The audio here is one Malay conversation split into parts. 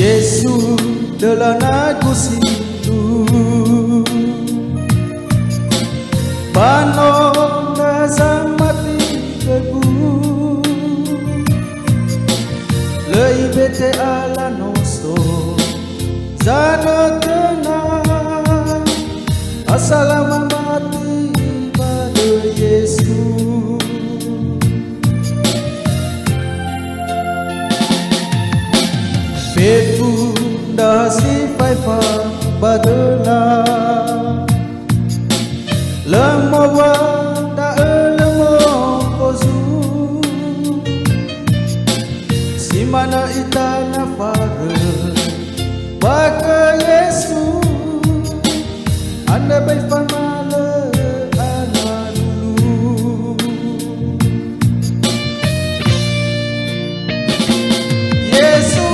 Yesus telah nagu situ Panon nazamati keku Lei bete ala nosto Zano tenang Assalamu mati pada Yesus Betu dah si faifa badala Lemawa da lemo kozu Si mana itana fare Baka Yesu Anda baik famale ana dulu Yesu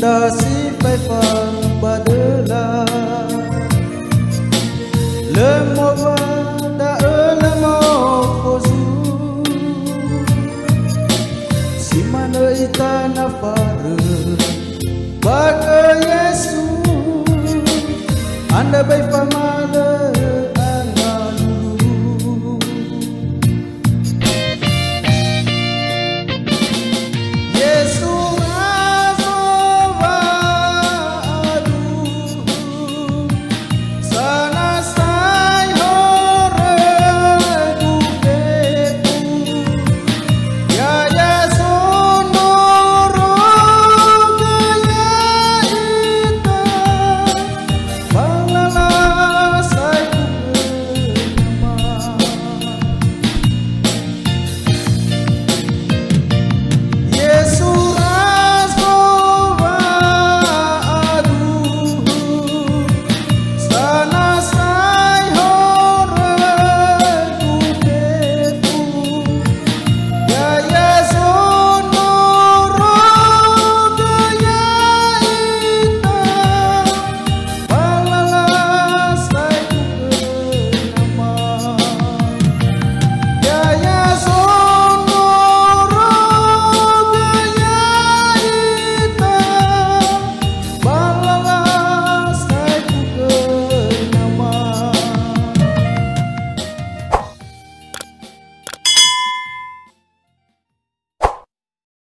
dah si faifa badala Lemowa da lemo kozu Si mana itana fare Baka Yesu Anda baik famale